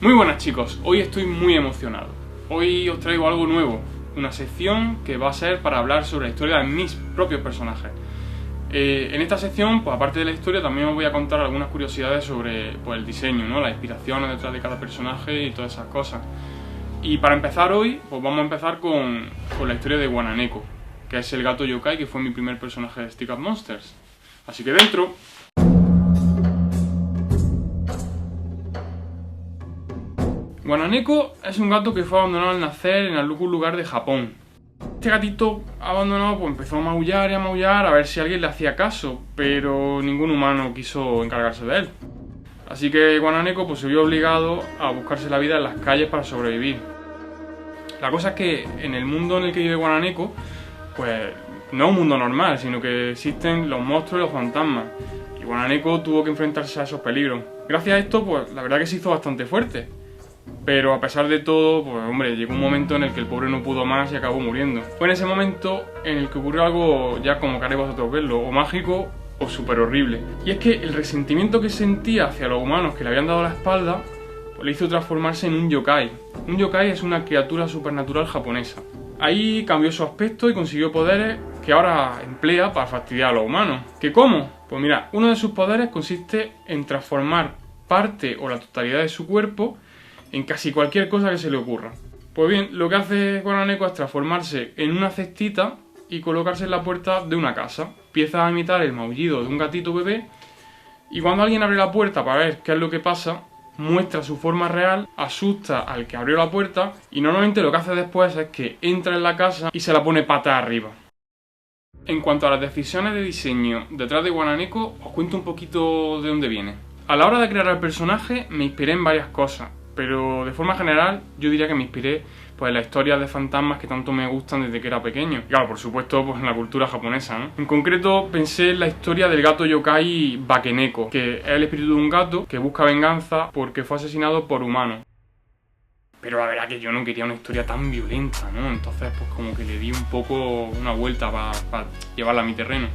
Muy buenas chicos, hoy estoy muy emocionado. Hoy os traigo algo nuevo, una sección que va a ser para hablar sobre la historia de mis propios personajes. En esta sección, pues aparte de la historia, también os voy a contar algunas curiosidades sobre el diseño, ¿no? Las inspiraciones detrás de cada personaje y todas esas cosas. Y para empezar hoy, pues vamos a empezar con la historia de Guananeko, que es el gato yokai que fue mi primer personaje de Stick Up Monsters. Así que dentro. Guananeko es un gato que fue abandonado al nacer en algún lugar de Japón. Este gatito abandonado pues empezó a maullar y a maullar a ver si alguien le hacía caso, pero ningún humano quiso encargarse de él. Así que Guananeko pues se vio obligado a buscarse la vida en las calles para sobrevivir. La cosa es que en el mundo en el que vive Guananeko, pues no es un mundo normal, sino que existen los monstruos y los fantasmas. Y Guananeko tuvo que enfrentarse a esos peligros. Gracias a esto, pues la verdad que se hizo bastante fuerte. Pero a pesar de todo, pues hombre, llegó un momento en el que el pobre no pudo más y acabó muriendo. Fue en ese momento en el que ocurrió algo, ya como queréis vosotros verlo, o mágico o súper horrible. Y es que el resentimiento que sentía hacia los humanos que le habían dado la espalda, pues le hizo transformarse en un yokai. Un yokai es una criatura supernatural japonesa. Ahí cambió su aspecto y consiguió poderes que ahora emplea para fastidiar a los humanos. ¿Qué cómo? Pues mira, uno de sus poderes consiste en transformar parte o la totalidad de su cuerpo en casi cualquier cosa que se le ocurra. Pues bien, lo que hace Guananeko es transformarse en una cestita y colocarse en la puerta de una casa. Empieza a imitar el maullido de un gatito bebé y cuando alguien abre la puerta para ver qué es lo que pasa, muestra su forma real, asusta al que abrió la puerta y normalmente lo que hace después es que entra en la casa y se la pone pata arriba. En cuanto a las decisiones de diseño detrás de Guananeko, os cuento un poquito de dónde viene. A la hora de crear el personaje me inspiré en varias cosas, pero de forma general yo diría que me inspiré en las historias de fantasmas que tanto me gustan desde que era pequeño. Y claro, por supuesto, en la cultura japonesa, ¿no? En concreto pensé en la historia del gato yokai Bakeneko, que es el espíritu de un gato que busca venganza porque fue asesinado por humanos. Pero la verdad que yo no quería una historia tan violenta, ¿no? Entonces pues como que le di un poco una vuelta para llevarla a mi terreno.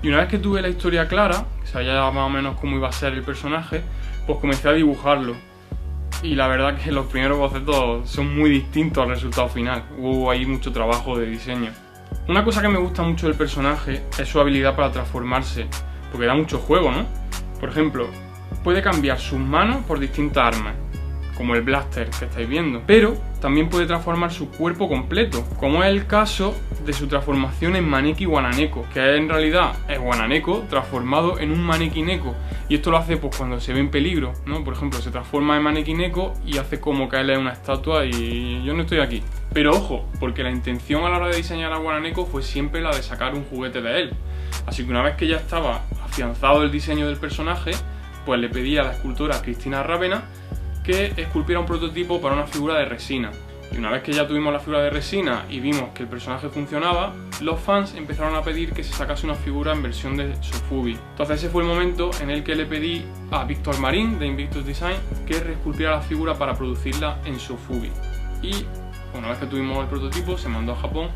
Y una vez que tuve la historia clara, que sabía más o menos cómo iba a ser el personaje, pues comencé a dibujarlo. Y la verdad que los primeros bocetos son muy distintos al resultado final. Hubo ahí mucho trabajo de diseño. Una cosa que me gusta mucho del personaje es su habilidad para transformarse, porque da mucho juego, ¿no? Por ejemplo, puede cambiar sus manos por distintas armas, como el blaster que estáis viendo, pero también puede transformar su cuerpo completo, como es el caso de su transformación en Maneki Guananeko, que en realidad es Guananeko transformado en un Maneki Neko, y esto lo hace pues cuando se ve en peligro, ¿no? Por ejemplo, se transforma en Maneki Neko y hace como que él es una estatua y yo no estoy aquí. Pero ojo, porque la intención a la hora de diseñar a Guananeko fue siempre la de sacar un juguete de él, así que una vez que ya estaba afianzado el diseño del personaje, pues le pedí a la escultora Cristina Rávena que esculpiera un prototipo para una figura de resina. Y una vez que ya tuvimos la figura de resina y vimos que el personaje funcionaba, los fans empezaron a pedir que se sacase una figura en versión de Sofubi. Entonces ese fue el momento en el que le pedí a Víctor Marín de Invictus Design que reesculpiera la figura para producirla en Sofubi. Y una vez que tuvimos el prototipo se mandó a Japón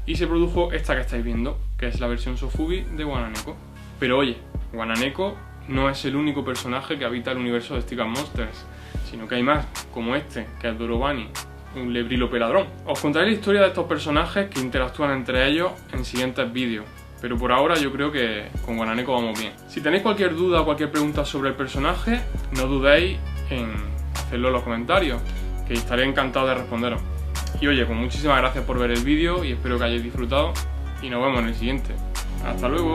y se produjo esta que estáis viendo, que es la versión Sofubi de Guananeko. Pero oye, Guananeko no es el único personaje que habita el universo de Stick Up Monsters, sino que hay más, como este, que es Dorobani, un lebrilo peladrón. Os contaré la historia de estos personajes que interactúan entre ellos en siguientes vídeos, pero por ahora yo creo que con Guananeko vamos bien. Si tenéis cualquier duda o cualquier pregunta sobre el personaje, no dudéis en hacerlo en los comentarios, que estaré encantado de responderos. Y oye, pues muchísimas gracias por ver el vídeo y espero que hayáis disfrutado y nos vemos en el siguiente. ¡Hasta luego!